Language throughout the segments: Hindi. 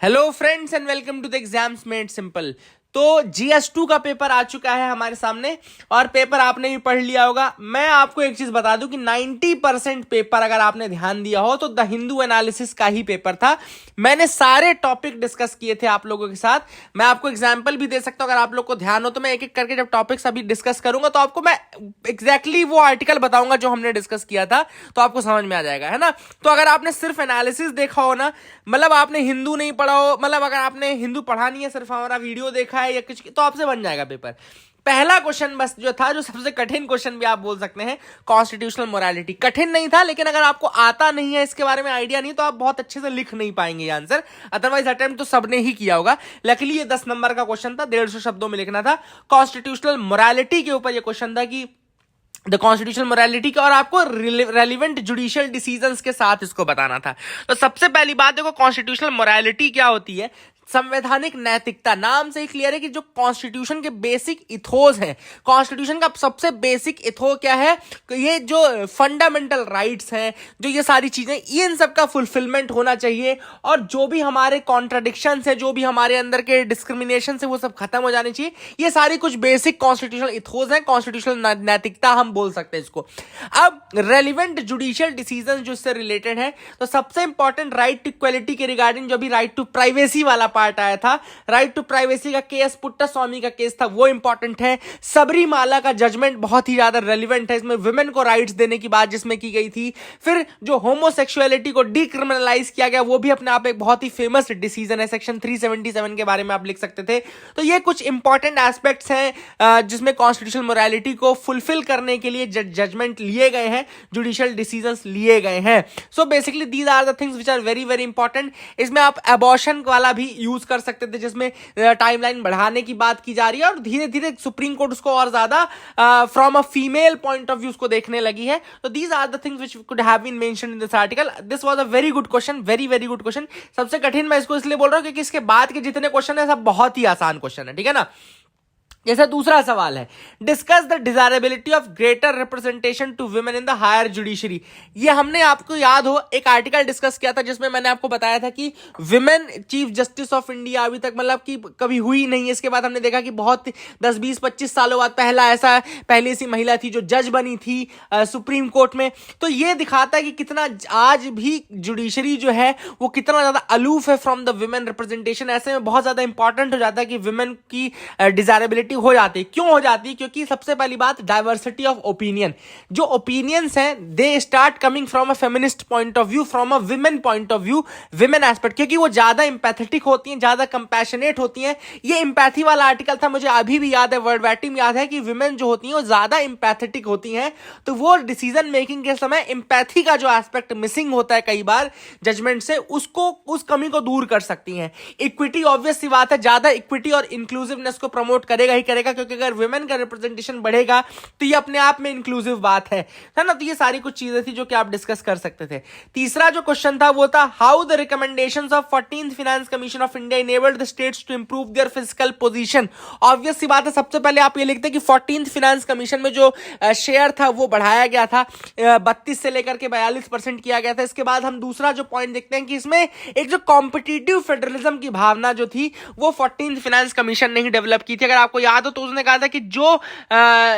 Hello friends and welcome to the exams made simple. तो GS2 का पेपर आ चुका है हमारे सामने और पेपर आपने भी पढ़ लिया होगा। मैं आपको एक चीज बता दूं कि 90% पेपर अगर आपने ध्यान दिया हो तो द हिंदू एनालिसिस का ही पेपर था। मैंने सारे टॉपिक डिस्कस किए थे आप लोगों के साथ। मैं आपको एग्जाम्पल भी दे सकता हूं अगर आप लोग को ध्यान हो तो। मैं एक एक करके जब टॉपिक्स अभी डिस्कस करूंगा तो आपको मैं एग्जैक्टली वो आर्टिकल बताऊंगा जो हमने डिस्कस किया था, तो आपको समझ में आ जाएगा, है ना। तो अगर आपने सिर्फ एनालिसिस देखा हो ना, मतलब आपने हिंदू नहीं पढ़ा हो, मतलब अगर आपने हिंदू पढ़ा नहीं है, सिर्फ हमारा वीडियो देखा है या कुछ, तो आपसे बन जाएगा पेपर। पहला क्वेश्चन बस जो था, जो सबसे कठिन क्वेश्चन भी आप बोल सकते हैं, कॉन्स्टिट्यूशनल मोरालिटी। कठिन नहीं था, लेकिन अगर आपको आता नहीं है, इसके बारे में आइडिया नहीं, तो आप बहुत अच्छे से लिख नहीं पाएंगे आंसर। अदरवाइज अटेम्प्ट तो सबने ही किया होगा। लकीली ये 10 नंबर का क्वेश्चन था, 150 शब्दों में लिखना था। कॉन्स्टिट्यूशनल मोरालिटी के ऊपर ये क्वेश्चन था कि द कॉन्स्टिट्यूशनल मोरालिटी का, और आपको रेलिवेंट जुडिशियल डिसीजंस के साथ इसको बताना था। तो सबसे पहली बात देखो, कॉन्स्टिट्यूशनल मोरालिटी क्या होती है। संवैधानिक नैतिकता, नाम से ही क्लियर है कि जो कॉन्स्टिट्यूशन के बेसिक इथोस हैं, कॉन्स्टिट्यूशन का सबसे बेसिक इथो क्या है, ये जो फंडामेंटल राइट्स हैं, जो ये सारी चीजें, इन सब का फुलफिलमेंट होना चाहिए। और जो भी हमारे कॉन्ट्राडिक्शंस है, जो भी हमारे अंदर के डिस्क्रिमिनेशन है, वो सब खत्म हो जाने चाहिए। ये सारी कुछ बेसिक कॉन्स्टिट्यूशनल इथोस हैं, कॉन्स्टिट्यूशनल नैतिकता हम बोल सकते हैं इसको। अब रेलिवेंट जुडिशियल डिसीजन जो इससे रिलेटेड है, तो सबसे इंपॉर्टेंट राइट टू इक्वलिटी के रिगार्डिंग जो भी राइट टू प्राइवेसी वाला पार्ट आया था, राइट टू प्राइवेसी का केस, पुट्टास्वामी का केस था, वो इंपॉर्टेंट है। सबरीमाला का जजमेंट बहुत ही ज्यादा रेलिवेंट है, इसमें वुमेन को राइट्स देने की बात जिसमें की गई थी। फिर जो होमोसेक्सुअलिटी को डिक्रिमिनलाइज किया गया, वो भी अपने आप एक बहुत ही फेमस डिसीजन है। सेक्शन 377 के बारे में आप लिख सकते थे। तो ये कुछ इंपॉर्टेंट एस्पेक्ट्स हैं जिसमें कॉन्स्टिट्यूशनल मोरालिटी को फुलफिल करने के लिए जजमेंट लिए गए हैं, जुडिशियल डिसीजंस लिए गए हैं। So basically these are the things which are very very important. इसमें आप अबॉर्शन वाला भी यूज कर सकते थे, जिसमें टाइमलाइन बढ़ाने की बात की जा रही है और धीरे धीरे सुप्रीम कोर्ट उसको और ज्यादा from a female point of view उसको देखने लगी है। तो these are the things which could have been mentioned in this article. This was a very good question, very very good question. सबसे कठिन मैं इसको इसलिए बोल रहा हूं क्योंकि इसके बाद के जितने क्वेश्चन है सब बहुत ही आसान क्वेश्चन है, ठीक है ना। जैसे दूसरा सवाल है, discuss the desirability of greater representation to women in the higher judiciary. ये हमने, आपको याद हो, एक आर्टिकल डिस्कस किया था जिसमें मैंने आपको बताया था कि women chief justice of India अभी तक मतलब कि कभी हुई नहीं है। इसके बाद हमने देखा कि बहुत 10 20 25 सालों बाद पहली ऐसी महिला थी जो जज बनी थी सुप्रीम कोर्ट में। तो ये दिखाता है कि कितना आज भी जुडिशरी जो है वो कितना ज्यादा अलूफ है फ्रॉम द वुमेन रिप्रेजेंटेशन। ऐसे में बहुत ज्यादा इंपॉर्टेंट हो जाता है कि वुमेन की डिजायरेबिलिटी हो जाती है। क्यों हो जाती है? क्योंकि सबसे पहली बात, डाइवर्सिटी ऑफ ओपिनियन। जो ओपिनियंस हैं they start coming from a feminist point of view, from a women point of view, women aspect, क्योंकि वो ज्यादा इंपैथेटिक होती हैं, ज्यादा कंपैशनेट होती हैं। ये इंपैथी वाला आर्टिकल था, मुझे अभी भी याद है, वर्डवैटिम याद है कि विमेन जो होती हैं वो ज्यादा इंपैथेटिक होती हैं। तो वो डिसीजन मेकिंग के समय इंपैथी का जो एस्पेक्ट मिसिंग होता है कई बार जजमेंट से, उसको, उस कमी को दूर कर सकती हैं। इक्विटी, ऑब्वियस सी बात है, ज्यादा इक्विटी और इंक्लूसिवनेस को प्रमोट करेगा ही करेगा, क्योंकि अगर वुमेन का रिप्रेजेंटेशन बढ़ेगा तो ये अपने आप में इंक्लूसिव बात है ना। तो ये सारी कुछ चीजें थी जो कि आप डिस्कस कर सकते थे। तीसरा जो क्वेश्चन था वो था, how the recommendations of 14th finance commission of India enabled the states to improve their physical position. Obvious सी बात है, सबसे पहले आप ये लिखते हैं कि 14th फाइनेंस कमीशन में जो शेयर था वो बढ़ाया गया था, 32 से लेकर के 42% किया गया था। इसके बाद हम दूसरा जो पॉइंट देखते हैं कि इसमें एक जो कॉम्पिटिटिव फेडरलिज्म की भावना जो थी वो 14th फाइनेंस कमीशन ने ही डेवलप की थी। अगर आपको याद हो तो उसने कहा था कि जो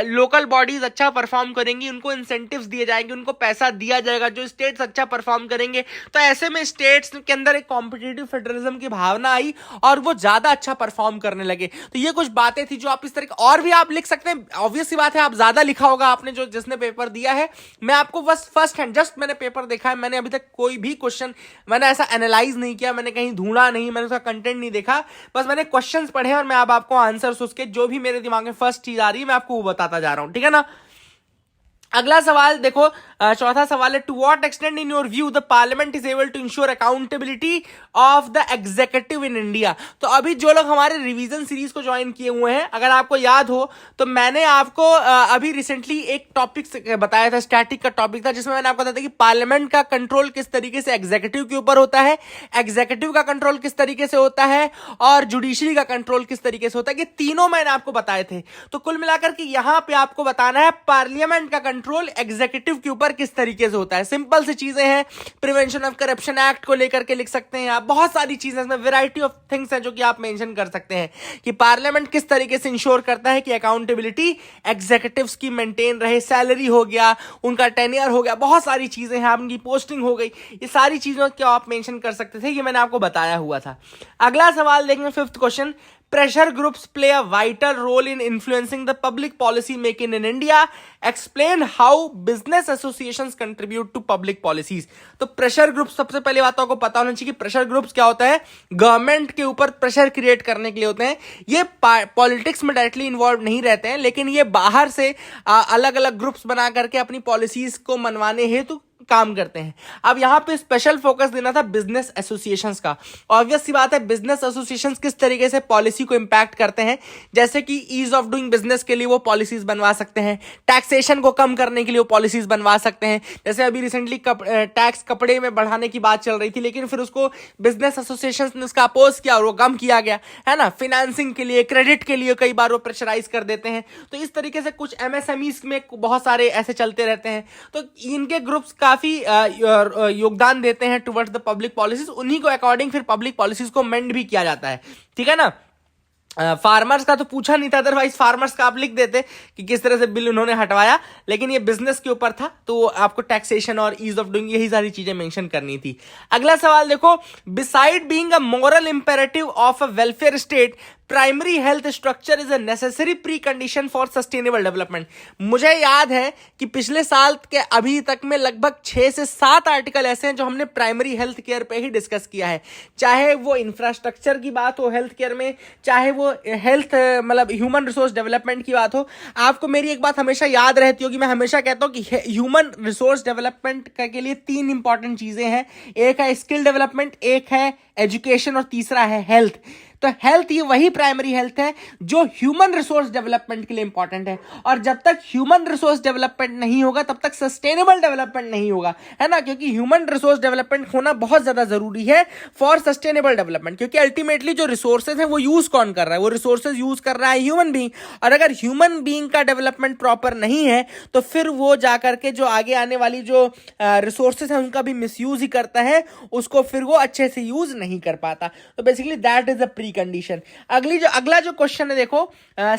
लोकल बॉडीज अच्छा परफॉर्म करेंगी उनको इंसेंटिव्स दिए जाएंगे, उनको पैसा दिया जाएगा। जो स्टेट्स अच्छा परफॉर्म करेंगे, तो ऐसे में स्टेट्स के अंदर एक कॉम्पिटिटिव फेडरलिज्म की भावना आई और वो ज्यादा अच्छा परफॉर्म करने लगे। तो ये कुछ बातें थी जो आप इस तरह, और भी आप लिख सकते हैं। ऑब्वियस सी बात है, आप ज्यादा लिखा होगा आपने, जो जिसने पेपर दिया है। मैं आपको बस फर्स्ट हैंड जस्ट मैंने पेपर देखा है, मैंने अभी तक कोई भी क्वेश्चन मैंने ऐसा एनालाइज नहीं किया, मैंने कहीं ढूंढा नहीं, मैंने उसका कंटेंट नहीं देखा, बस मैंने क्वेश्चंस पढ़े और मैं अब आपको आंसर्स उसके जो भी मेरे दिमाग में फर्स्ट चीज आ रही है मैं आपको वो बताता जा रहा हूं, ठीक है ना। अगला सवाल देखो, चौथा सवाल है, to what extent in your view the parliament is able to ensure accountability of the executive in India. तो अभी जो लोग हमारे रिवीजन सीरीज को ज्वाइन किए हुए हैं, अगर आपको याद हो तो मैंने आपको अभी रिसेंटली एक टॉपिक बताया था, स्टैटिक का टॉपिक था, जिसमें मैंने आपको बताया था कि पार्लियामेंट का कंट्रोल किस तरीके से एग्जीक्यूटिव के ऊपर होता है, एग्जीक्यूटिव का कंट्रोल किस तरीके से होता है और जुडिशरी का कंट्रोल किस तरीके से होता है। ये तीनों मैंने आपको बताए थे। तो कुल मिलाकर के यहां पे आपको बताना है पार्लियामेंट का कंट्रोल एग्जीक्यूटिव के ऊपर ऊपर किस तरीके से होता है। सिंपल सी चीजें हैं, प्रिवेंशन ऑफ करप्शन एक्ट को लेकर के लिख सकते हैं आप, बहुत सारी चीजें इसमें वैरायटी ऑफ थिंग्स हैं जो कि आप मेंशन कर सकते हैं कि पार्लियामेंट किस तरीके से इंश्योर करता है कि अकाउंटेबिलिटी एग्जीक्यूटिव्स की मेंटेन रहे, सैलरी हो गया, उनका टेन्योर हो गया, बहुत सारी चीजें हैं, उनकी पोस्टिंग हो गई, ये सारी चीजों को आप मेंशन कर सकते थे, ये मैंने आपको बताया हुआ था। अगला सवाल देखेंगे, 5th question, pressure groups play a vital role in influencing the public policy making in India. Explain how business associations contribute to public policies. तो प्रेशर ग्रुप्स, सबसे पहले बात आपको पता होना चाहिए कि प्रेशर ग्रुप्स क्या होता है, गवर्नमेंट के ऊपर प्रेशर क्रिएट करने के लिए होते हैं। ये पॉलिटिक्स में डायरेक्टली इन्वॉल्व नहीं रहते हैं, लेकिन ये बाहर से अलग अलग ग्रुप्स बना करके अपनी पॉलिसीज को मनवाने हेतु काम करते हैं। अब यहां पे स्पेशल फोकस देना था बिजनेस एसोसिएशंस का। ऑब्वियस सी बात है, बिजनेस एसोसिएशंस किस तरीके से पॉलिसी को इंपैक्ट करते हैं, जैसे कि ईज ऑफ डूइंग बिजनेस के लिए वो पॉलिसीज बनवा सकते हैं, टैक्सेशन को कम करने के लिए वो पॉलिसीज बनवा सकते हैं। जैसे अभी रिसेंटली टैक्स कपड़े में बढ़ाने की बात चल रही थी, लेकिन फिर उसको बिजनेस एसोसिएशंस ने उसका अपोज किया और वो कम किया गया, है ना। फाइनेंसिंग के लिए, क्रेडिट के लिए कई बार वो प्रेशराइज कर देते हैं। तो इस तरीके से कुछ एमएसएमईज में बहुत सारे ऐसे चलते रहते हैं। तो इनके ग्रुप्स काफी योगदान देते हैं टुवर्ड्स द पब्लिक पॉलिसीज, उन्हीं को अकॉर्डिंग फिर पब्लिक पॉलिसीज को अमेंड भी किया जाता है, ठीक है ना। फार्मर्स का तो पूछा नहीं था, अदरवाइज फार्मर्स का आप लिख देते कि किस तरह से बिल उन्होंने हटवाया, लेकिन ये बिजनेस के ऊपर था, तो आपको टैक्सेशन और ईज ऑफ डूइंग यही सारी चीजें मेंशन करनी थी। अगला सवाल देखो, beside being a moral imperative of a welfare state, primary health structure is a necessary pre condition for sustainable development. मुझे याद है कि पिछले साल के अभी तक में लगभग 6 से 7 आर्टिकल ऐसे हैं जो हमने प्राइमरी हेल्थ केयर पे ही डिस्कस किया है, चाहे वो इंफ्रास्ट्रक्चर की बात हो हेल्थ केयर में, चाहे वो हेल्थ मतलब ह्यूमन रिसोर्स डेवलपमेंट की बात हो। आपको मेरी एक बात हमेशा याद रहती होगी, मैं हमेशा कहता हूं कि ह्यूमन रिसोर्स डेवलपमेंट के लिए 3 इंपॉर्टेंट चीजें हैं, एक है स्किल डेवलपमेंट, एक है एजुकेशन और तीसरा है हेल्थ। तो हेल्थ ये वही प्राइमरी हेल्थ है जो ह्यूमन रिसोर्स डेवलपमेंट के लिए इंपॉर्टेंट है, और जब तक ह्यूमन रिसोर्स डेवलपमेंट नहीं होगा तब तक सस्टेनेबल डेवलपमेंट नहीं होगा, है ना। क्योंकि ह्यूमन रिसोर्स डेवलपमेंट होना बहुत ज्यादा जरूरी है फॉर सस्टेनेबल डेवलपमेंट, क्योंकि अल्टीमेटली जो रिसोर्सेज है वो यूज कौन कर रहा है, वो रिसोर्सेज यूज कर रहा है ह्यूमन बीइंग, और अगर ह्यूमन बीइंग का डेवलपमेंट प्रॉपर नहीं है तो फिर वो जाकर के जो आगे आने वाली जो रिसोर्सेज है उनका भी मिसयूज ही करता है, उसको फिर वो अच्छे से यूज नहीं कर पाता। तो basically that is the precondition. अगला जो क्वेश्चन है देखो,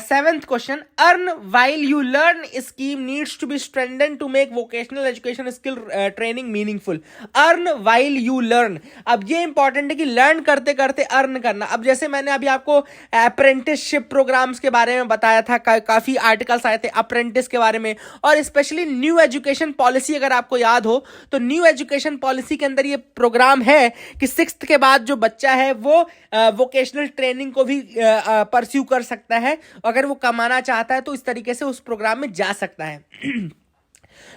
7th question, earn while you learn scheme needs to be strengthened to make vocational education skill training meaningful. Earn while you learn, अब ये इंपॉर्टेंट है कि लर्न करते करते अर्न करना। अब जैसे मैंने अभी आपको अप्रेंटिसशिप प्रोग्राम्स के बारे में बताया था, काफी आर्टिकल्स आए थे अप्रेंटिस के बारे में, और स्पेशली न्यू एजुकेशन पॉलिसी अगर आपको याद हो तो न्यू एजुकेशन पॉलिसी के अंदर ये प्रोग्राम है कि 6th के बाद जो बच्चा है वो वोकेशनल ट्रेनिंग को भी परस्यू कर सकता है, अगर वो कमाना चाहता है तो इस तरीके से उस प्रोग्राम में जा सकता है।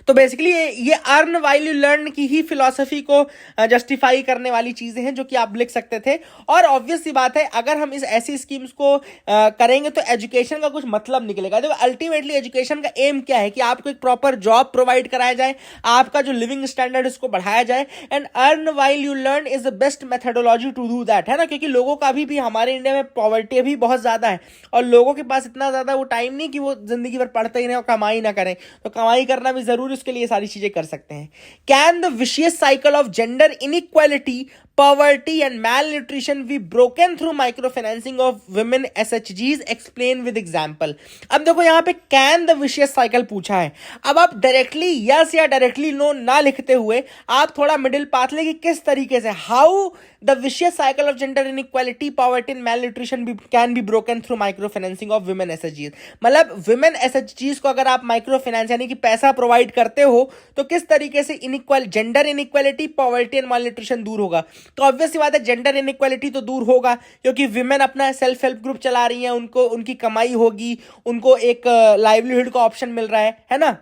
तो बेसिकली ये अर्न व्हाइल यू लर्न की ही फिलॉसफी को जस्टिफाई करने वाली चीजें हैं जो कि आप लिख सकते थे। और ऑब्वियस सी बात है, अगर हम इस ऐसी स्कीम्स को करेंगे तो एजुकेशन का कुछ मतलब निकलेगा। देखो अल्टीमेटली एजुकेशन का एम क्या है कि आपको एक प्रॉपर जॉब प्रोवाइड कराया जाए, आपका जो लिविंग स्टैंडर्ड उसको बढ़ाया जाए, and earn while you learn is the best methodology to do that, है ना। क्योंकि लोगों का भी हमारे इंडिया में पॉवर्टी अभी बहुत ज्यादा है, और लोगों के पास इतना ज्यादा वो टाइम नहीं कि वो जिंदगी भर पढ़ते ही नहीं और कमाई ना करें, तो कमाई करना भी जरूरी, उसके लिए सारी चीजें कर सकते हैं। Can the vicious cycle of gender inequality, poverty and malnutrition be broken through microfinancing of women SHGs, explain with example। अब देखो यहाँ पे can the vicious cycle पूछा है। अब आप डायरेक्टली यस या डायरेक्टली नो ना लिखते हुए आप थोड़ा मिडिल पाथ ले कि किस तरीके से how the vicious cycle of gender inequality, poverty and malnutrition can be broken through micro financing of women SHGs। मतलब वुमेन SHGs को अगर आप माइक्रो फाइनेंस यानी कि पैसा प्रोवाइड करते हो तो किस तरीके से gender inequality, poverty and malnutrition दूर होगा। तो ऑब्वियस सी बात है जेंडर इनइक्वालिटी तो दूर होगा, क्योंकि विमेन अपना सेल्फ हेल्प ग्रुप चला रही हैं, उनको उनकी कमाई होगी, उनको एक लाइवलीहुड का ऑप्शन मिल रहा है ना।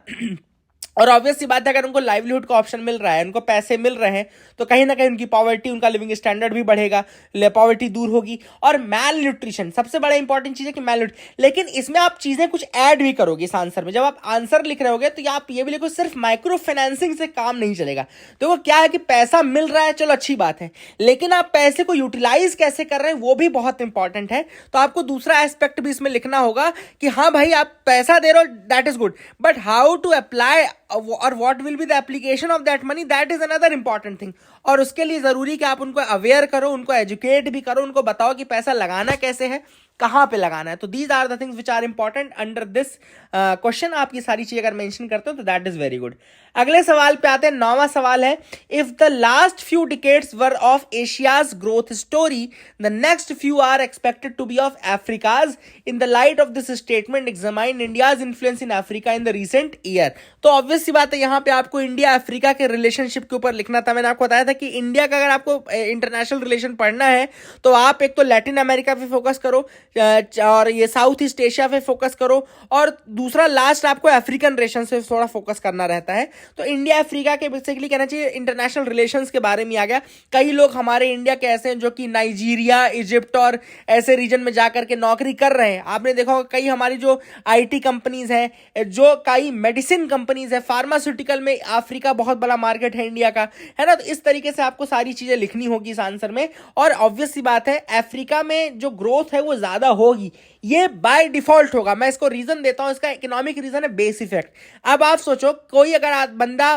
और ऑब्वियस सी बात है अगर उनको लाइवलीहुड का ऑप्शन मिल रहा है, उनको पैसे मिल रहे हैं, तो कहीं ना कहीं उनकी पॉवर्टी, उनका लिविंग स्टैंडर्ड भी बढ़ेगा, पॉवर्टी दूर होगी। और मैल न्यूट्रिशन सबसे बड़ा इंपॉर्टेंट चीज है कि मैल, लेकिन इसमें आप चीजें कुछ ऐड भी करोगे इस आंसर में। जब आप आंसर लिख रहे होगे तो आप ये भी लिखो सिर्फ माइक्रो फाइनेंसिंग से काम नहीं चलेगा। तो वो क्या है कि पैसा मिल रहा है, चलो अच्छी बात है, लेकिन आप पैसे को यूटिलाइज कैसे कर रहे हैं वो भी बहुत इंपॉर्टेंट है। तो आपको दूसरा एस्पेक्ट भी इसमें लिखना होगा कि हाँ भाई आप पैसा दे रहे हो, that is good, but how to apply और what will be the application of that money, that is another important thing. और उसके लिए जरूरी कि आप उनको अवेयर करो, उनको एजुकेट भी करो, उनको बताओ कि पैसा लगाना कैसे है, कहां पे लगाना है। तो these are the things which are important under this question. आप ये सारी चीजें अगर मेंशन करते हो तो दैट इज वेरी गुड। अगले सवाल पे आते हैं। 9वां सवाल है, if the last few decades were of Asia's growth story, the next few are expected to be of Africa's. In the light of this statement examine India's influence in Africa in the recent year. तो ऑब्वियस सी बात है, यहां पे आपको इंडिया अफ्रीका के रिलेशनशिप के ऊपर लिखना था। मैंने आपको बताया था कि इंडिया का अगर आपको इंटरनेशनल रिलेशन पढ़ना है तो आप एक तो लैटिन अमेरिका पे फोकस करो और ये साउथ ईस्ट एशिया पे फोकस करो, और दूसरा लास्ट आपको अफ्रीकन रिलेशन से थोड़ा फोकस करना रहता है। तो इंडिया अफ्रीका के बेसिकली कहना चाहिए इंटरनेशनल रिलेशंस के बारे में आ गया। कई लोग हमारे इंडिया के ऐसे हैं जो कि नाइजीरिया, इजिप्ट और ऐसे रीजन में जाकर के नौकरी कर रहे हैं। आपने देखा होगा कई हमारी जो आईटी कंपनीज हैं, जो कई मेडिसिन कंपनीज है, फार्मास्यूटिकल में अफ्रीका बहुत बड़ा मार्केट है इंडिया का, है ना। तो इस तरीके से आपको सारी चीजें लिखनी होगी इस आंसर में। और ऑब्वियस सी बात है, अफ्रीका में जो ग्रोथ है वो ज्यादा होगी, ये बाय डिफॉल्ट होगा। मैं इसको रीजन देता हूं, इसका इकोनॉमिक रीजन है बेस इफेक्ट। अब आप सोचो, कोई अगर बंदा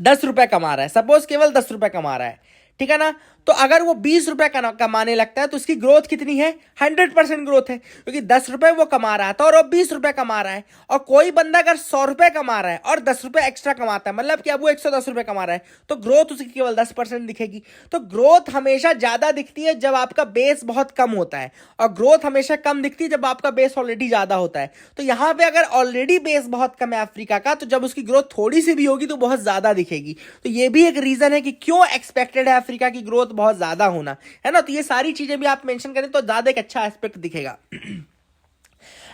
10 रुपए कमा रहा है, सपोज केवल 10 रुपए कमा रहा है, ठीक है ना, तो अगर वो 20 रुपए कमाने लगता है तो उसकी ग्रोथ कितनी है? 100% ग्रोथ है, क्योंकि 10 रुपए वो कमा रहा था और वो 20 रुपए कमा रहा है। और कोई बंदा अगर 100 रुपए कमा रहा है और 10 रुपए एक्स्ट्रा कमाता है, मतलब कि अब वो 110 रुपए कमा रहा है, तो ग्रोथ उसकी केवल 10% दिखेगी। तो ग्रोथ हमेशा ज्यादा दिखती है जब आपका बेस बहुत कम होता है, और ग्रोथ हमेशा कम दिखती है जब आपका बेस ऑलरेडी ज्यादा होता है। तो यहां पर अगर ऑलरेडी बेस बहुत कम है अफ्रीका का, तो जब उसकी ग्रोथ थोड़ी सी भी होगी तो बहुत ज्यादा दिखेगी। तो ये भी एक रीजन है कि क्यों एक्सपेक्टेड है अफ्रीका की ग्रोथ बहुत ज्यादा होना, है ना। तो ये सारी चीजें भी आप मेंशन करें तो ज्यादा एक अच्छा एस्पेक्ट दिखेगा।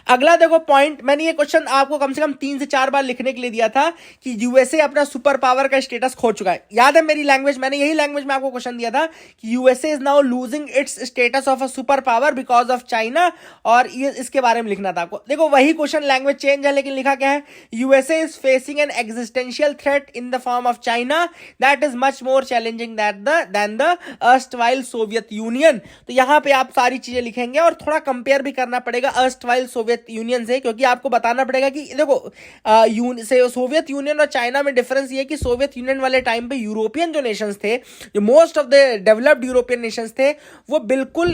अगला देखो पॉइंट, मैंने ये क्वेश्चन आपको कम से कम 3 से 4 बार लिखने के लिए दिया था कि यूएसए अपना सुपर पावर का स्टेटस खो चुका है। याद है मेरी लैंग्वेज, मैंने यही लैंग्वेज में आपको क्वेश्चन दिया था कि USA is now losing its status of a super power because of China, और ये इसके बारे में लिखना था आपको। देखो वही क्वेश्चन, लैंग्वेज चेंज है, लेकिन लिखा क्या है? USA is facing an existential threat in the form of China that is much more challenging than the erstwhile Soviet Union. तो यहां पे आप सारी चीजें लिखेंगे और थोड़ा कंपेयर भी करना पड़ेगा अर्स्टवाइल सोवियत यूनियन से, क्योंकि आपको बताना पड़ेगा कि देखो सोवियत यूनियन और चाइना में डिफरेंस ये है कि सोवियत यूनियन वाले टाइम पे यूरोपियन जो नेशंस थे, जो most of the developed European Nations थे, वो बिल्कुल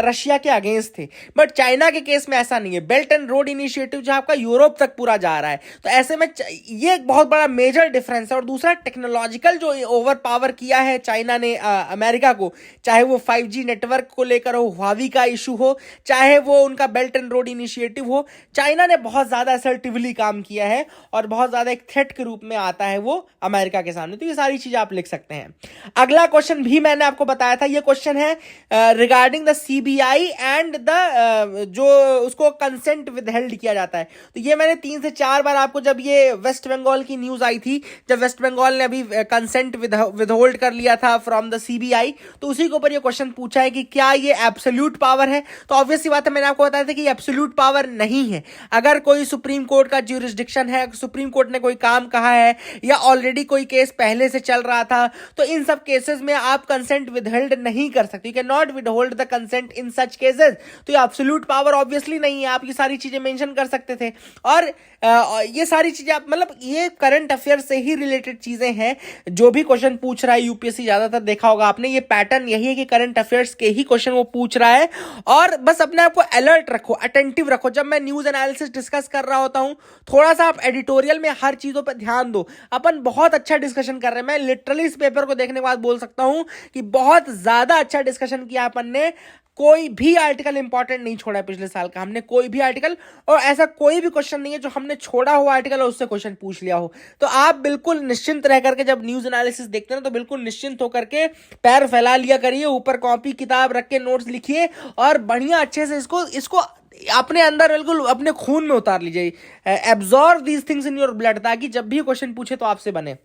रशिया के अगेंस्ट थे। बट चाइना के केस में ऐसा नहीं है। बेल्ट एंड रोड इनिशिएटिव जो आपका यूरोप तक पूरा जा रहा है, तो ऐसे में ये एक बहुत बड़ा मेजर डिफरेंस है। और दूसरा, टेक्नोलॉजिकल जो ओवर पावर किया है चाइना ने अमेरिका को, चाहे वो 5G नेटवर्क को लेकर हो, हुआवी का इशू हो, चाहे वो उनका बेल्ट एंड रोड इनिशिएटिव हो, चाइना ने बहुत ज्यादा असर्टिवली काम किया है और बहुत ज्यादा एक थ्रेट के रूप में आता है वो अमेरिका के सामने। तो ये सारी चीजें आप लिख सकते हैं। अगला क्वेश्चन भी मैंने आपको बताया था, ये क्वेश्चन है regarding the CBI and the जो उसको कंसेंट विदहेल्ड किया जाता है। तो ये मैंने 3 से 4 बार आपको, जब ये वेस्ट बंगाल की न्यूज आई थी, जब वेस्ट बंगाल ने अभी कंसेंट विदहोल्ड कर लिया था फ्रॉम द सीबीआई, तो उसी के ऊपर ये क्वेश्चन पूछा है कि क्या ये एब्सोल्यूट पावर है। तो ऑब्वियस सी बात है, मैंने आपको बताया था कि एब्सोल्यूट पावर नहीं है। अगर कोई सुप्रीम कोर्ट का ज्यूरिसडिक्शन है, सुप्रीम कोर्ट ने कोई काम कहा है, या ऑलरेडी कोई केस पहले से चल रहा था, तो इन सब केसेस में आप कंसेंट विदहोल्ड नहीं कर सकते। You can not withhold the consent in such cases. तो ये एब्सोल्यूट पावर ऑब्वियसली नहीं है। आप ये सारी चीजें मेंशन कर सकते थे। और ये सारी चीजें आप, मतलब ये करंट अफेयर से ही रिलेटेड चीजें हैं। जो भी क्वेश्चन पूछ रहा है यूपीएससी, ज्यादातर देखा होगा आपने, ये पैटर्न यही है कि करंट अफेयर्स के ही क्वेश्चन वो पूछ रहा है। और बस अपने आप को अलर्ट रखो, अटेंटिव रखो। जब मैं न्यूज एनालिसिस डिस्कस कर रहा होता हूं, थोड़ा सा आप एडिटोरियल में हर चीजों पर ध्यान दो। अपन बहुत अच्छा डिस्कशन कर रहे हैं। मैं लिटरली इस पेपर को देखने के बाद बोल सकता हूं कि बहुत ज्यादा अच्छा डिस्कशन किया अपन ने। कोई भी आर्टिकल इंपॉर्टेंट नहीं छोड़ा है पिछले साल का हमने, कोई भी आर्टिकल, और ऐसा कोई भी क्वेश्चन नहीं है जो हमने छोड़ा हुआ आर्टिकल और उससे क्वेश्चन पूछ लिया हो। तो आप बिल्कुल निश्चिंत रह करके जब न्यूज एनालिसिस देखते हैं तो बिल्कुल निश्चिंत होकर के पैर फैला लिया करिए, ऊपर कॉपी किताब रख के नोट्स लिखिए और बढ़िया अच्छे से इसको अपने अंदर बिल्कुल अपने खून में उतार लीजिए। Absorb these things in your blood, ताकि जब भी क्वेश्चन पूछे तो आपसे बने।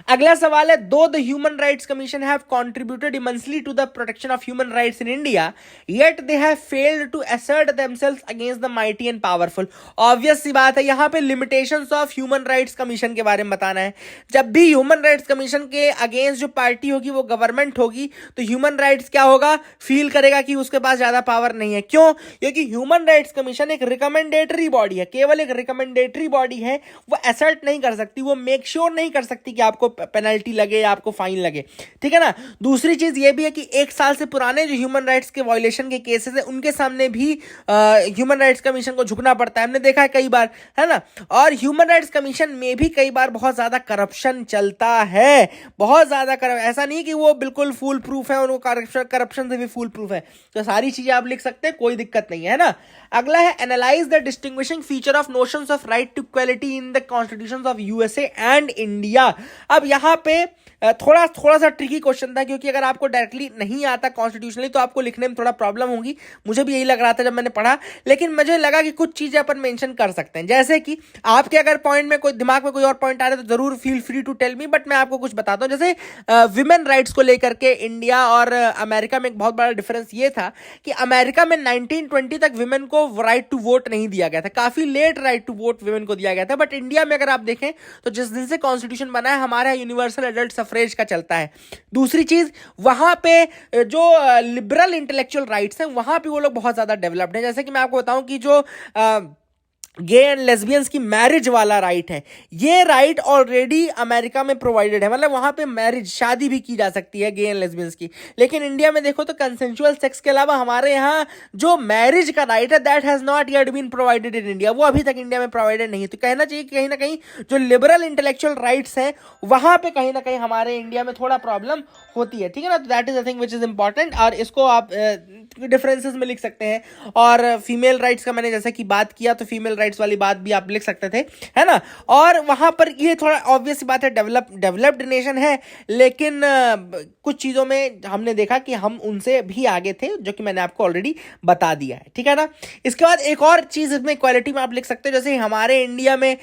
अगला सवाल है, though the human rights commission have contributed immensely to the protection of human rights in India yet they have failed to assert themselves against the mighty and powerful. Obvious सी बात है, यहां पे limitations of human rights commission के बारे में बताना है। जब भी ह्यूमन राइट्स कमीशन के अगेंस्ट जो पार्टी होगी वो गवर्नमेंट होगी, तो ह्यूमन राइट्स क्या होगा, फील करेगा कि उसके पास ज्यादा पावर नहीं है। क्यों? क्योंकि ह्यूमन राइट्स कमीशन एक रिकमेंडेटरी बॉडी है, केवल एक रिकमेंडेटरी बॉडी है, वो असर्ट नहीं कर सकती, वो मेक श्योर नहीं कर सकती कि आपको पेनल्टी लगे या आपको फाइन लगे, ठीक है ना। दूसरी चीज ये भी है कि 1 साल से पुराने जो ह्यूमन राइट्स के वायलेशन के केसेस है उनके सामने भी ह्यूमन राइट्स कमीशन को झुकना पड़ता है, हमने देखा है कई बार, है ना। और ह्यूमन राइट्स कमीशन में भी कई बार बहुत ज्यादा करप्शन चलता है, बहुत ज्यादा ऐसा नहीं कि वो बिल्कुल फुल प्रूफ है और वो करप्शन से भी फुल प्रूफ है। तो सारी चीजें आप लिख सकते हैं, कोई दिक्कत नहीं है ना। अगला है, analyse the distinguishing feature of notions of right to equality in the constitutions of USA and India. अब यहां पे थोड़ा सा ट्रिकी क्वेश्चन था, क्योंकि अगर आपको डायरेक्टली नहीं आता कॉन्स्टिट्यूशनली तो आपको लिखने में थोड़ा प्रॉब्लम होगी। मुझे भी यही लग रहा था जब मैंने पढ़ा, लेकिन मुझे लगा कि कुछ चीजें अपन मेंशन कर सकते हैं। जैसे कि आपके अगर पॉइंट में कोई दिमाग में कोई और पॉइंट आ रहा है तो जरूर feel free to tell me, but मैं आपको कुछ बताता हूं। जैसे विमेन राइट्स को लेकर के इंडिया और अमेरिका में एक बहुत बड़ा डिफरेंस ये था कि अमेरिका में 1920 तक विमेन को राइट टू वोट नहीं दिया गया था, काफी late right to vote women को दिया गया था। बट इंडिया में अगर आप देखें तो जिस दिन से कॉन्स्टिट्यूशन बना है हमारे यहाँ यूनिवर्सल एडल्ट सफरेज का चलता है। दूसरी चीज, वहां पे जो लिबरल इंटेलेक्चुअल राइट्स हैं वहां पे वो लोग बहुत ज्यादा डेवलप्ड हैं। जैसे कि मैं आपको बताऊं कि जो गे एंड लेस्बियंस की मैरिज वाला राइट है, ये राइट ऑलरेडी अमेरिका में प्रोवाइडेड है, मतलब वहां पे मैरिज शादी भी की जा सकती है गे एंड लेस्बियंस की। लेकिन इंडिया में देखो तो कंसेंशुअल सेक्स के अलावा हमारे यहाँ जो मैरिज का राइट है that has not yet been provided in India, वो अभी तक इंडिया में प्रोवाइडेड नहीं है। तो कहना चाहिए कि कहीं ना कहीं जो लिबरल इंटेलेक्चुअल राइट्स हैं वहां पे कहीं ना कहीं हमारे इंडिया में थोड़ा प्रॉब्लम होती है, ठीक है ना। तो that is a thing which is important, और इसको आप डिफरेंसेस में लिख सकते हैं। और फीमेल राइट्स का मैंने जैसे कि बात किया, तो फीमेल राइट्स वाली बात भी आप लिख सकते थे, है ना। और वहां पर ये थोड़ा ऑब्वियस बात है, डेवलप्ड नेशन है, लेकिन कुछ चीजों में हमने देखा कि हम उनसे भी आगे थे, जो कि मैंने आपको ऑलरेडी बता दिया है, ठीक है ना। इसके बाद एक और चीज इसमें इक्वालिटी में आप लिख सकते हो, जैसे हमारे इंडिया में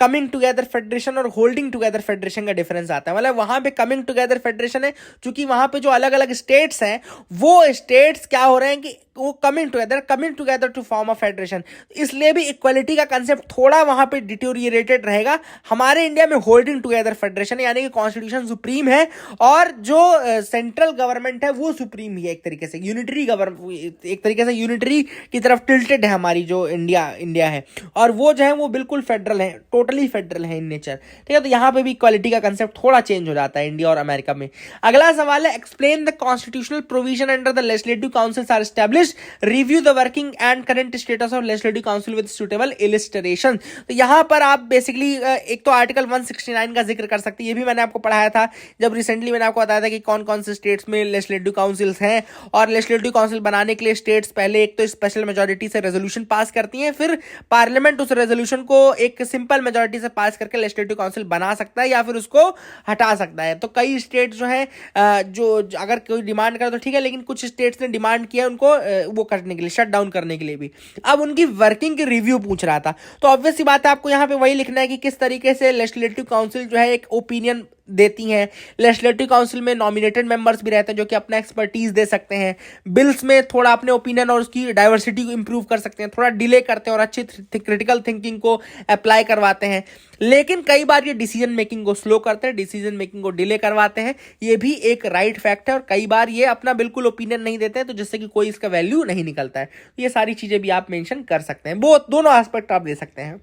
कमिंग टुगेदर फेडरेशन और होल्डिंग टुगेदर फेडरेशन का डिफरेंस आता है। मतलब वहां पे कमिंग टुगेदर फेडरेशन है, क्योंकि वहां पे जो अलग अलग स्टेट्स हैं वो स्टेट्स क्या हो रहे हैं कि वो coming together to form a federation, इसलिए भी इक्वालिटी का कंसेप्ट थोड़ा वहां पे डिटोरिएटेड रहेगा। हमारे इंडिया में होल्डिंग टुगेदर फेडरेशन, यानी कि कॉन्स्टिट्यूशन सुप्रीम है और जो सेंट्रल गवर्नमेंट है वो सुप्रीम ही है, एक तरीके से यूनिटरी गवर्नमेंट, एक तरीके से यूनिटरी की तरफ टिल्टेड है हमारी जो इंडिया है, और वो जो है वो बिल्कुल फेडरल है, टोटली फेडरल है इन नेचर, ठीक है। तो यहां पे भी इक्वालिटी का कंसेप्ट थोड़ा चेंज हो जाता है इंडिया और अमेरिका में। अगला सवाल है, explain the constitutional provision under the legislative councils are established, review the working and current status of legislative council with suitable illustration. तो यहां पर आप बेसिकली एक तो आर्टिकल 169 का जिक्र कर सकते हैं, ये भी मैंने आपको पढ़ाया था जब रिसेंटली मैंने आपको बताया था कि कौन कौन से स्टेट्स में लेजिस्लेटिव काउंसिल्स हैं। और लेजिस्लेटिव काउंसिल बनाने के लिए स्टेट्स पहले एक तो स्पेशल मेजॉरिटी से रेजोल्यूशन पास करती हैं, फिर पार्लियामेंट उस रेजोल्यूशन को एक सिंपल मेजॉरिटी से पास करके लेजिस्लेटिव काउंसिल बना सकता है या फिर उसको हटा सकता है। तो कई स्टेट जो है जो अगर कोई डिमांड करे तो ठीक है, लेकिन कुछ स्टेट्स ने डिमांड किया उनको वो करने के लिए, शट डाउन करने के लिए भी। अब उनकी वर्किंग की रिव्यू पूछ रहा था, तो ऑब्वियस सी बात है आपको यहाँ पे वही लिखना है कि किस तरीके से लेजिस्लेटिव काउंसिल जो है एक ओपिनियन देती हैं। लेजिस्लेटिव काउंसिल में नॉमिनेटेड मेंबर्स भी रहते हैं जो कि अपना एक्सपर्टीज दे सकते हैं, बिल्स में थोड़ा अपने ओपिनियन और उसकी डाइवर्सिटी को इंप्रूव कर सकते हैं, थोड़ा डिले करते हैं और अच्छी क्रिटिकल थिंकिंग को अप्लाई करवाते हैं। लेकिन कई बार ये डिसीजन मेकिंग को स्लो करते हैं, डिसीजन मेकिंग को डिले करवाते हैं, ये भी एक राइट फैक्ट है। और कई बार ये अपना बिल्कुल ओपिनियन नहीं देते हैं, तो जिससे कि कोई इसका वैल्यू नहीं निकलता है। ये सारी चीजें भी आप मेंशन कर सकते हैं, वो दोनों एस्पेक्ट आप दे सकते हैं।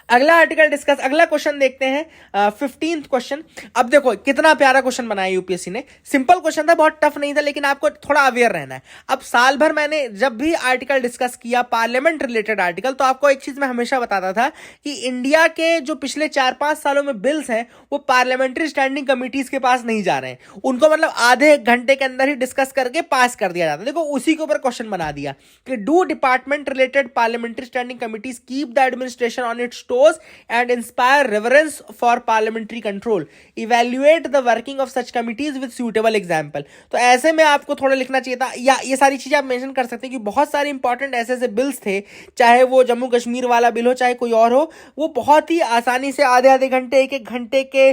अगला आर्टिकल डिस्कस, अगला क्वेश्चन देखते हैं 15th क्वेश्चन। अब देखो कितना प्यारा क्वेश्चन बनाया यूपीएससी ने, सिंपल क्वेश्चन था, बहुत टफ नहीं था, लेकिन आपको थोड़ा अवेयर रहना है। अब साल भर मैंने जब भी आर्टिकल डिस्कस किया पार्लियामेंट रिलेटेड आर्टिकल, तो आपको एक चीज मैं हमेशा बताता था कि इंडिया के जो पिछले 4-5 सालों में बिल्स हैं वो पार्लियामेंट्री स्टैंडिंग कमिटीज के पास नहीं जा रहे हैं, उनको मतलब आधे एक घंटे के अंदर ही डिस्कस करके पास कर दिया जाता है। देखो उसी के ऊपर क्वेश्चन बना दिया कि do department related parliamentary standing committees keep the administration on it's restores and inspire reverence for parliamentary control. Evaluate the working of such committees with suitable example. तो ऐसे में आपको थोड़ा लिखना चाहिए था, या ये सारी चीजें आप मेंशन कर सकते हैं कि बहुत सारे इंपॉर्टेंट ऐसे ऐसे बिल्स थे, चाहे वो जम्मू कश्मीर वाला बिल हो चाहे कोई और हो, वो बहुत ही आसानी से आधे आधे घंटे एक एक घंटे के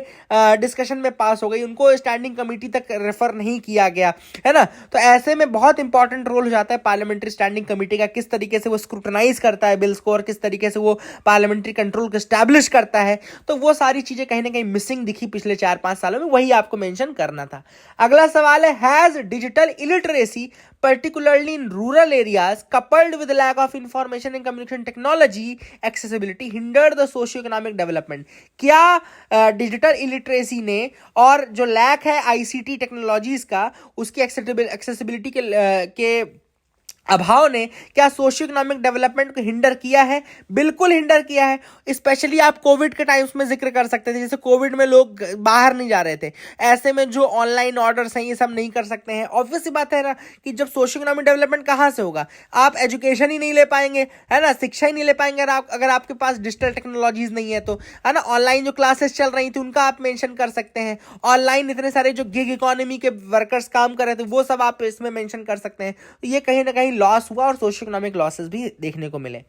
डिस्कशन में पास हो गई, उनको स्टैंडिंग कमेटी तक रेफर नहीं किया गया, है ना। तो ऐसे में बहुत इंपॉर्टेंट रोल हो जाता है पार्लियामेंट्री स्टैंडिंग कमेटी का, किस तरीके से वो स्क्रूटनाइज करता है बिल्स को और किस तरीके से वो पार्लियामेंट्री कंट्रोल को स्टैब्लिश करता है। तो वो सारी चीजें कहीं ना कहीं मिसिंग दिखी पिछले 4-5 सालों में, वही आपको मेंशन करना था। अगला सवाल है, has digital illiteracy particularly in rural areas coupled with lack of information and communication technology accessibility hindered the socio-economic development? क्या डिजिटल इलिटरेसी ने और जो लैक है आईसीटी टेक्नोलॉजीज का उसकी एक्सेसिबिलिटी के अभाव ने क्या सोशियो इकोनॉमिक डेवलपमेंट को हिंडर किया है? बिल्कुल हिंडर किया है। स्पेशली आप कोविड के टाइम्स में जिक्र कर सकते थे, जैसे कोविड में लोग बाहर नहीं जा रहे थे, ऐसे में जो ऑनलाइन ऑर्डर्स हैं ये सब नहीं कर सकते हैं। ऑब्वियस सी बात है ना कि जब सोशियो इकोनॉमिक डेवलपमेंट कहाँ से होगा? आप एजुकेशन ही नहीं ले पाएंगे, है ना, शिक्षा ही नहीं ले पाएंगे अगर आपके पास डिजिटल टेक्नोलॉजीज नहीं है तो, है ना। ऑनलाइन जो क्लासेस चल रही थी उनका आप मेंशन कर सकते हैं, ऑनलाइन इतने सारे जो गिग इकोनॉमी के वर्कर्स काम कर रहे थे वो सब आप इसमें मेंशन कर सकते हैं। तो ये कहीं ना कहीं लॉस हुआ और सोशियो इकोनॉमिक लॉसेस भी देखने को मिले।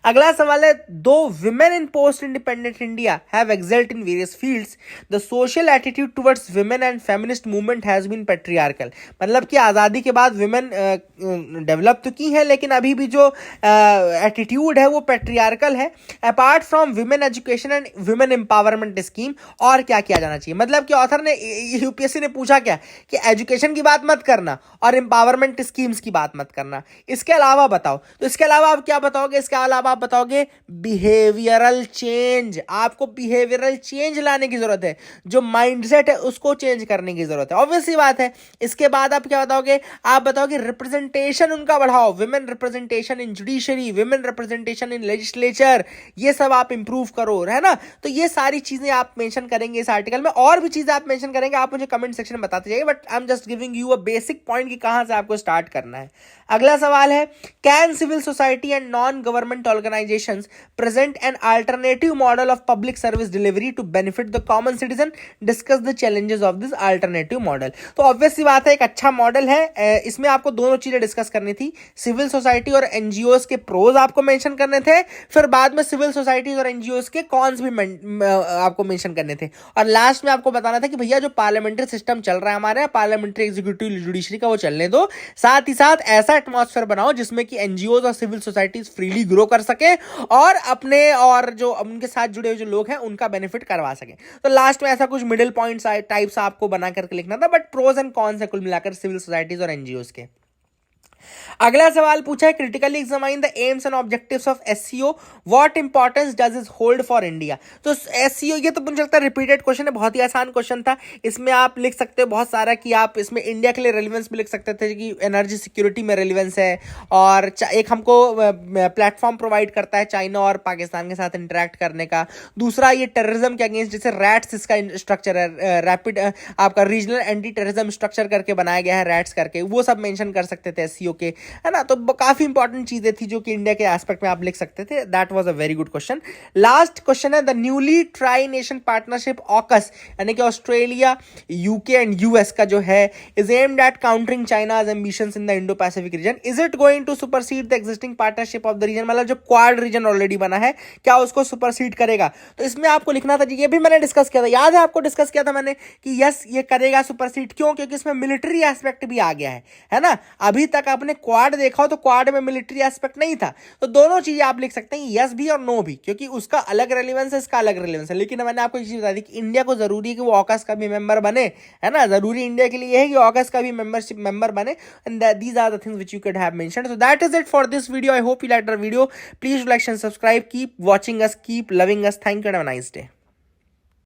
अगला सवाल है, though women in post independent India have excelled in various fields, the social attitude towards women and feminist movement has been patriarchal. मतलब कि आज़ादी के बाद विमेन डेवलप तो की है लेकिन अभी भी जो एटीट्यूड है वो पैट्रियार्कल है। Apart from women education and women empowerment scheme, और क्या किया जाना चाहिए? मतलब कि ऑथर ने, यूपीएससी ने पूछा क्या कि एजुकेशन की बात मत करना और एम्पावरमेंट स्कीम्स की बात मत करना, इसके अलावा बताओ। तो इसके अलावा आप क्या बताओगे? इसके अलावा आप बताओगे बिहेवियरल चेंज। आपको बिहेवियरल चेंज लाने की जरूरत है, जो माइंडसेट है उसको चेंज करने की जरूरत है, ऑब्वियस सी बात है। इसके बाद आप क्या बताओगे? आप बताओगे रिप्रेजेंटेशन उनका बढ़ाओ, women representation in judiciary, women representation in legislature, ये सब आप इंप्रूव करो, है ना। तो ये सारी चीजें आप मेंशन करेंगे इस आर्टिकल में, और भी चीजें आप मेंशन करेंगे, आप मुझे कमेंट सेक्शन में बताते जाइए, but I am just giving you a basic point कि कहां से आपको स्टार्ट करना है। अगला सवाल है, can civil society and non governmental organisations present an alternative model of public service delivery to benefit the common citizen, discuss the challenges of this alternative model. तो ऑब्वियस सी बात है, एक अच्छा मॉडल है, इसमें आपको दोनों चीजें डिस्कस करनी थी, सिविल सोसाइटी और एनजीओस के प्रोज आपको मेंशन करने थे, फिर बाद में सिविल सोसाइटीज और एनजीओस के कॉन्स भी आपको मेंशन करने थे, और लास्ट में आपको बताना था कि भैया जो पार्लियामेंट्री सिस्टम चल रहा है हमारे पार्लियामेंट्री एग्जीक्यूटिव जुडिशरी का, वो चलने दो, साथ ही साथ ऐसा एटमॉस्फेयर बनाओ जिसमें कि एनजीओस और सिविल सोसाइटीज फ्रीली ग्रो कर सके और अपने और जो उनके साथ जुड़े हुए जो लोग हैं उनका बेनिफिट करवा सके। तो लास्ट में ऐसा कुछ मिडिल पॉइंट्स टाइप्स आपको बना करके लिखना था, बट प्रोज एंड कॉन्स है कुल मिलाकर सिविल सोसाइटीज और एनजीओस के। अगला सवाल पूछा है, critically examine the AIIMS and objectives of SCO, what importance does it hold for India. तो एससीओ, ये तो मुझे लगता है रिपीटेड क्वेश्चन है, बहुत ही आसान क्वेश्चन था। इसमें आप लिख सकते हो बहुत सारा कि आप इसमें इंडिया के लिए रेलिवेंस भी लिख सकते थे कि एनर्जी सिक्योरिटी में रेलिवेंस है, और एक हमको प्लेटफॉर्म प्रोवाइड करता है चाइना और पाकिस्तान के साथ इंटरेक्ट करने का। दूसरा, ये टेररिज्म के अगेंस्ट, जैसे रैट्स इसका स्ट्रक्चर है, रैपिड आपका रीजनल एंटी टेररिज्म स्ट्रक्चर करके बनाया गया है रैट्स करके, वो सब मेंशन कर सकते थे एससीओ के, है ना। तो काफी इंपॉर्टेंट चीजें थी जो कि इंडिया के एस्पेक्ट में आप लिख सकते थे। That was a very good question. Last question है, the newly tri nation partnership AUKUS, यानी कि ऑस्ट्रेलिया, यूके एंड यूएस का जो है, is aimed at countering China's ambitions in the Indo Pacific region, is it going to supersede the existing partnership of the region. मतलब जो क्वाड रीजन ऑलरेडी बना है, क्या उसको सुपरसीड करेगा? तो इसमें आपको लिखना था, ये भी मैंने डिस्कस किया था, याद है आपको डिस्कस किया था मैंने कि यस ये करेगा सुपरसीड। क्यों? क्योंकि इसमें मिलिट्री एस्पेक्ट भी आ गया है ना। अभी तक आपने क्वाड देखा हो तो क्वाड में मिलिट्री एस्पेक्ट नहीं था, तो दोनों चीजें आप लिख सकते हैं, यस भी और नो भी, क्योंकि उसका अलग रेलेवेंस है, इसका अलग रेलेवेंस है। लेकिन मैंने आपको एक चीज बता दी कि इंडिया को जरूरी है कि वो ऑकस का भी मेंबर बने, है ना। जरूरी इंडिया के लिए है कि ऑकस का भी मेंबर बने, and these are the things which you could have mentioned. So that is it for this video. I hope you liked our video. Please like and subscribe, keep watching us, keep loving us. Thank you and have a nice day.